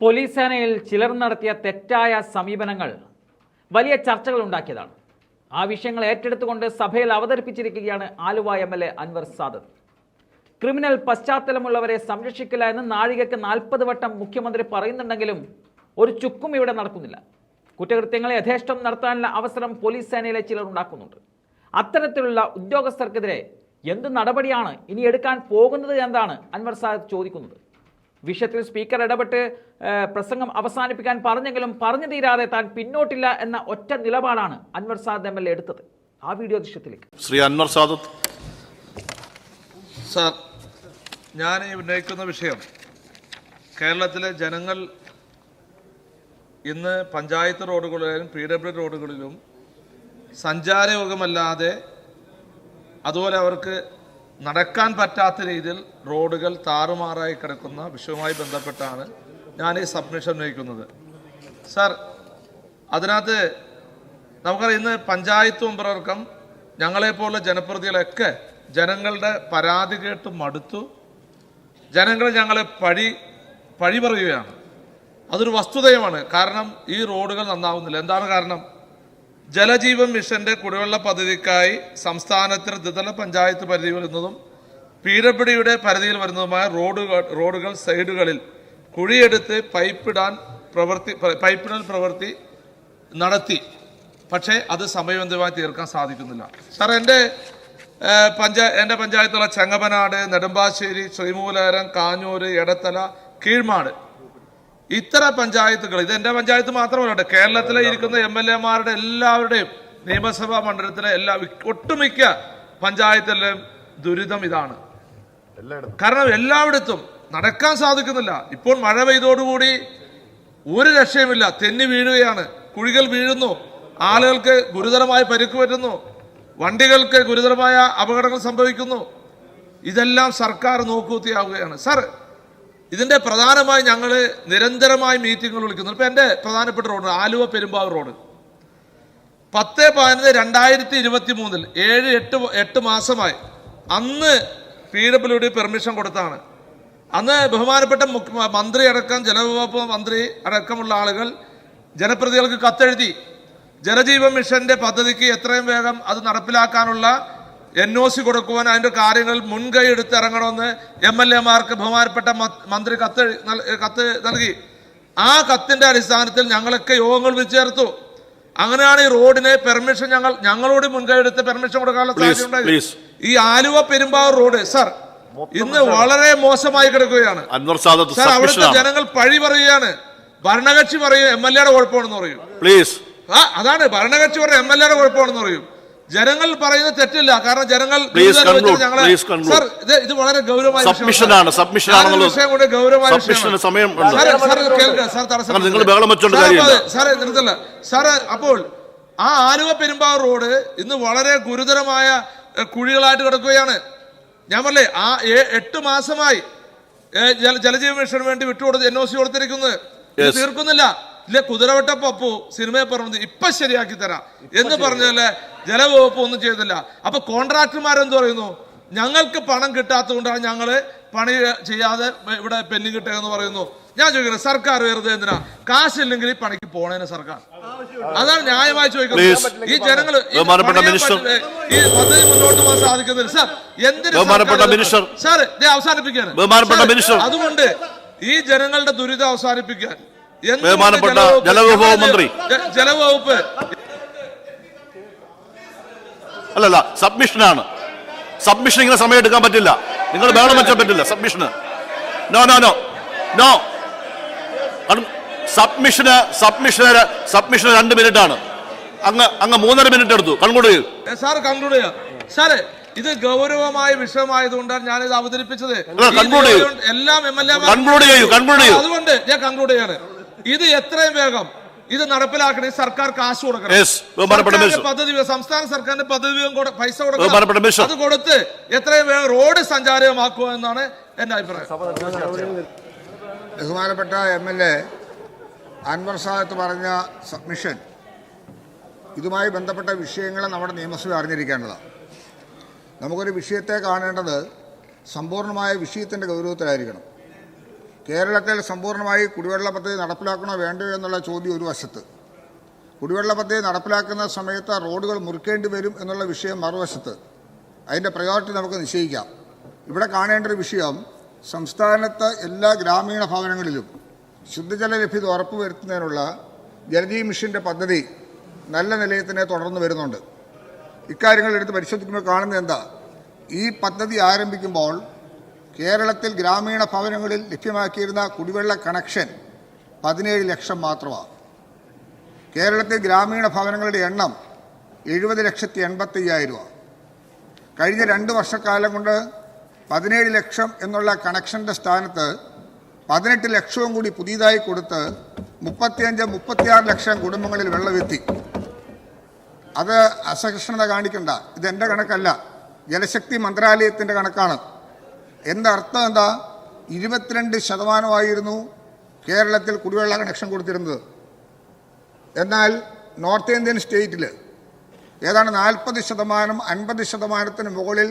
Police സേനയിൽ ചിലർ നടത്തിയ തെറ്റായ സമീപനങ്ങൾ വലിയ ചർച്ചകൾ ഉണ്ടാക്കിയതാണ്. ആ വിഷയങ്ങൾ ഏറ്റെടുത്തുകൊണ്ട് സഭയിൽ അവതരിപ്പിച്ചിരിക്കുകയാണ് ആലുവ എംഎൽഎ അൻവർ സാദത്ത്. ക്രിമിനൽ പശ്ചാത്തലമുള്ളവരെ സംരക്ഷിക്കില്ല എന്ന് നാഴികയ്ക്ക് 40 വട്ടം മുഖ്യമന്ത്രി പറയുന്നുണ്ടെങ്കിലും ഒരു ചുക്കും ഇവിടെ നടക്കുന്നില്ല. കുറ്റകൃത്യങ്ങളെ യഥേഷ്ടം നടത്താനുള്ള അവസരം പോലീസ് സേനയിലെ ചിലർ ഉണ്ടാക്കുന്നുണ്ട്. അത്തരത്തിലുള്ള ഉദ്യോഗസ്ഥർക്കെതിരെ എന്ത് നടപടിയാണ് ഇനി എടുക്കാൻ പോകുന്നത് എന്നാണ് അൻവർ സാദത്ത് ചോദിക്കുന്നത്. വിഷയത്തിൽ സ്പീക്കർ ഇടപെട്ട് പ്രസംഗം അവസാനിപ്പിക്കാൻ പറഞ്ഞെങ്കിലും പറഞ്ഞു തീരാതെ താൻ പിന്നോട്ടില്ല എന്ന ഒറ്റ നിലപാടാണ് അൻവർ സാദത്ത് എംഎൽഎ എടുത്തത്. ആ വീഡിയോ ദൃശ്യത്തിലേക്ക്. ശ്രീ അൻവർ സാദത്ത്. സാർ, ഞാൻ ഈ ഉന്നയിക്കുന്ന വിഷയം കേരളത്തിലെ ജനങ്ങൾ ഇന്ന് പഞ്ചായത്ത് റോഡുകളിലും PW റോഡുകളിലും സഞ്ചാരയോഗ്യമല്ലാതെ അതുപോലെ അവർക്ക് നടക്കാൻ പറ്റാത്ത രീതിയിൽ റോഡുകൾ താറുമാറായി കിടക്കുന്ന വിഷയവുമായി ബന്ധപ്പെട്ടാണ് ഞാൻ ഈ സബ്മിഷൻ ഉന്നയിക്കുന്നത്. സാർ, അതിനകത്ത് നമുക്കറിയാം, ഇന്ന് പഞ്ചായത്ത് മെമ്പർക്കും ഞങ്ങളെപ്പോലുള്ള ജനപ്രതിനിധികളൊക്കെ ജനങ്ങളുടെ പരാതി കേട്ട് മടുത്തു. ജനങ്ങൾ ഞങ്ങളെ പഴി പറയുകയാണ്. അതൊരു വസ്തുതയുമാണ്. കാരണം ഈ റോഡുകൾ നന്നാവുന്നില്ല. എന്താണ് കാരണം? ജലജീവൻ മിഷന്റെ കുടിവെള്ള പദ്ധതിക്കായി സംസ്ഥാനത്തിന് ത്രിതല പഞ്ചായത്ത് പരിധിയിൽ വരുന്നതും PWയുടെ പരിധിയിൽ വരുന്നതുമായ റോഡുകൾ സൈഡുകളിൽ കുഴിയെടുത്ത് പൈപ്പിടൽ പ്രവൃത്തി നടത്തി. പക്ഷേ അത് സമയബന്ധിതമായി തീർക്കാൻ സാധിക്കുന്നില്ല. സാർ, എൻ്റെ പഞ്ചായത്തുള്ള ചെങ്ങമനാട്, നെടുമ്പാശ്ശേരി, ശ്രീമൂലകരം, കാഞ്ഞൂര്, എടത്തല, കീഴ്മാട്, ഇത്തരം പഞ്ചായത്തുകൾ, ഇത് എൻ്റെ പഞ്ചായത്ത് മാത്രമല്ല, കേരളത്തിലെ ഇരിക്കുന്ന MLA-മാരുടെ എല്ലാവരുടെയും നിയമസഭാ മണ്ഡലത്തിലെ ഒട്ടുമിക്ക പഞ്ചായത്തിലെയും ദുരിതം ഇതാണ്. കാരണം എല്ലായിടത്തും നടക്കാൻ സാധിക്കുന്നില്ല. ഇപ്പോൾ മഴ പെയ്തോടുകൂടി ഒരു രക്ഷയുമില്ല. തെന്നി വീഴുകയാണ്, കുഴികൾ വീഴുന്നു, ആളുകൾക്ക് ഗുരുതരമായ പരിക്ക് പറ്റുന്നു, വണ്ടികൾക്ക് ഗുരുതരമായ അപകടങ്ങൾ സംഭവിക്കുന്നു. ഇതെല്ലാം സർക്കാർ നോക്കുകുത്തിയാവുകയാണ്. സാർ, ഇതിന്റെ പ്രധാനമായി ഞങ്ങൾ നിരന്തരമായി മീറ്റിങ്ങുകൾ വിളിക്കുന്നു. ഇപ്പൊ എൻ്റെ പ്രധാനപ്പെട്ട റോഡ് ആലുവ പെരുമ്പാവൂർ റോഡ് 10/15/2023 7-8 മാസമായി. അന്ന് PWD പെർമിഷൻ കൊടുത്താണ്. അന്ന് ബഹുമാനപ്പെട്ട മന്ത്രി അടക്കം, ജലവകുപ്പ് മന്ത്രി അടക്കമുള്ള ആളുകൾ ജനപ്രതിനിധികൾക്ക് കത്തെഴുതി ജലജീവൻ മിഷന്റെ പദ്ധതിക്ക് എത്രയും വേഗം അത് നടപ്പിലാക്കാനുള്ള NOC കൊടുക്കുവാൻ, അതിന്റെ കാര്യങ്ങൾ മുൻകൈ എടുത്ത് ഇറങ്ങണമെന്ന് MLA-മാർക്ക് ബഹുമാനപ്പെട്ട മന്ത്രി കത്ത് നൽകി. ആ കത്തിന്റെ അടിസ്ഥാനത്തിൽ ഞങ്ങളൊക്കെ യോഗങ്ങൾ വിളിച്ചു ചേർത്തു. അങ്ങനെയാണ് ഈ റോഡിന് പെർമിഷൻ ഞങ്ങളോട് മുൻകൈ എടുത്ത് പെർമിഷൻ കൊടുക്കാനുള്ള സാധ്യത ഉണ്ടായത്. ഈ ആലുവ പെരുമ്പാവൂർ റോഡ് സാർ ഇന്ന് വളരെ മോശമായി കിടക്കുകയാണ്. സാർ, അവിടുത്തെ ജനങ്ങൾ പഴി പറയുകയാണ്. ഭരണകക്ഷി പറയും MLA-യുടെ കുഴപ്പമാണെന്ന് പറയും. അതാണ് ഭരണകക്ഷി പറയും MLA-യുടെ കുഴപ്പമാണെന്ന് പറയും. ജനങ്ങൾ പറയുന്നത് തെറ്റില്ല. കാരണം ജനങ്ങൾ സാർ, ഇത് വളരെ ഗൗരവമായ വിഷയമാണ്. അപ്പോൾ ആ ആലുവ പെരുമ്പാവൂർ റോഡ് ഇന്ന് വളരെ ഗുരുതരമായ കുഴികളായിട്ട് കിടക്കുകയാണ്. ഞാൻ പറഞ്ഞേ, ആ 8 മാസമായി ജലജീവൻ മിഷന് വേണ്ടി വിട്ടുകൊടുത്ത് NOC കൊടുത്തിരിക്കുന്നത് തീർക്കുന്നില്ല. ഇല്ല, കുതിരവട്ട പപ്പു സിനിമയെ പറഞ്ഞത് ഇപ്പൊ ശരിയാക്കി തരാം എന്ന് പറഞ്ഞാല് ജലവകുപ്പ് ഒന്നും ചെയ്തില്ല. അപ്പൊ കോൺട്രാക്ടർമാരെന്ത് പറയുന്നു? ഞങ്ങൾക്ക് പണം കിട്ടാത്തതുകൊണ്ടാണ് ഞങ്ങള് പണി ചെയ്യാതെ ഇവിടെ പെൻഡിങ് കിട്ടുകയെന്ന് പറയുന്നു. ഞാൻ ചോദിക്കുന്നത്, സർക്കാർ വെറുതെ എന്തിനാ? കാശില്ലെങ്കിൽ ഈ പണിക്ക് പോണേന് സർക്കാർ. അതാണ് ന്യായമായി ചോദിക്കുന്നത്. ഈ ജനങ്ങൾ ഈ പദ്ധതി മുന്നോട്ട് പോകാൻ സാധിക്കുന്നില്ല. സാർ, എന്തിനു സാർ ഇത് അവസാനിപ്പിക്കാൻ? അതുകൊണ്ട് ഈ ജനങ്ങളുടെ ദുരിതം അവസാനിപ്പിക്കാൻ ജലവകുപ്പ് മന്ത്രി അല്ലല്ല, സബ്മിഷനാണ്. സബ്മിഷൻ ഇങ്ങനെ സമയം എടുക്കാൻ പറ്റില്ല. നിങ്ങൾ ബഹളം വെച്ചാൽ പറ്റില്ല സബ്മിഷന്. നോ നോ നോ നോ സബ്മിഷന് 2 മിനിറ്റാണ്. അങ്ങ് 3.5 മിനിറ്റ് എടുത്തു. കൺക്ലൂഡ് ചെയ്യൂ സാർ. കൺക്ലൂഡ് ചെയ്യാം സാറേ. ഇത് ഗൗരവമായ വിഷയമായതുകൊണ്ടാണ് ഞാനിത് അവതരിപ്പിച്ചത്. എല്ലാം അതുകൊണ്ട് ഞാൻ കൺക്ലൂഡ് ചെയ്യാണ്. ഇത് എത്രയും വേഗം ഇത് നടപ്പിലാക്കണേ. സർക്കാർ കാശ് കൊടുക്കണം. പദ്ധതി, സംസ്ഥാന സർക്കാരിന്റെ പദ്ധതി പൈസ കൊടുക്കണം. അത് കൊടുത്ത് എത്രയും വേഗം റോഡ് സഞ്ചാരമാക്കുക എന്നാണ് എന്റെ അഭിപ്രായം. ബഹുമാനപ്പെട്ട MLA അൻവർ സാദത്ത് പറഞ്ഞ സബ്മിഷൻ, ഇതുമായി ബന്ധപ്പെട്ട വിഷയങ്ങൾ നമ്മുടെ നിയമസഭ അറിഞ്ഞിരിക്കേണ്ടതാണ്. നമുക്കൊരു വിഷയത്തെ കാണേണ്ടത് സമ്പൂർണ്ണമായ വിഷയത്തിൻ്റെ ഗൗരവത്തിലായിരിക്കണം. കേരളത്തിൽ സമ്പൂർണ്ണമായി കുടിവെള്ള പദ്ധതി നടപ്പിലാക്കണോ വേണ്ടയോ എന്നുള്ള ചോദ്യം ഒരു വശത്ത്, കുടിവെള്ള പദ്ധതി നടപ്പിലാക്കുന്ന സമയത്ത് റോഡുകൾ മുറിക്കേണ്ടി വരും എന്നുള്ള വിഷയം മറുവശത്ത്. അതിൻ്റെ പ്രയോറിറ്റി നമുക്ക് നിശ്ചയിക്കാം. ഇവിടെ കാണേണ്ട ഒരു വിഷയം, സംസ്ഥാനത്ത് എല്ലാ ഗ്രാമീണ ഭവനങ്ങളിലും ശുദ്ധജല ലഭ്യത ഉറപ്പുവരുത്തുന്നതിനുള്ള ജലജീവൻ മിഷൻ്റെ പദ്ധതി നല്ല നിലയിൽ തന്നെ തുടർന്ന് വരുന്നുണ്ട്. ഇക്കാര്യങ്ങൾ എടുത്ത് പരിശോധിക്കുമ്പോൾ കാണുന്നത് എന്താ, ഈ പദ്ധതി ആരംഭിക്കുമ്പോൾ കേരളത്തിൽ ഗ്രാമീണ ഭവനങ്ങളിൽ ലഭ്യമാക്കിയിരുന്ന കുടിവെള്ള കണക്ഷൻ 17 ലക്ഷം മാത്രമാണ്. കേരളത്തിൽ ഗ്രാമീണ ഭവനങ്ങളുടെ എണ്ണം 70,85,000 രൂപ. കഴിഞ്ഞ 2 വർഷക്കാലം കൊണ്ട് 17 ലക്ഷം എന്നുള്ള കണക്ഷൻ്റെ സ്ഥാനത്ത് 18 ലക്ഷവും കൂടി പുതിയതായി കൊടുത്ത് 35-36 ലക്ഷം കുടുംബങ്ങളിൽ വെള്ളമെത്തി. അത് അസഹിഷ്ണുത കാണിക്കണ്ട, ഇതെൻ്റെ കണക്കല്ല, ജലശക്തി മന്ത്രാലയത്തിൻ്റെ കണക്കാണ്. എന്തർത്ഥം എന്താ, 22% കേരളത്തിൽ കുടിവെള്ള കണക്ഷൻ കൊടുത്തിരുന്നത്. എന്നാൽ നോർത്ത് ഇന്ത്യൻ സ്റ്റേറ്റിൽ ഏതാണ്ട് 40%, 50%-ന് മുകളിൽ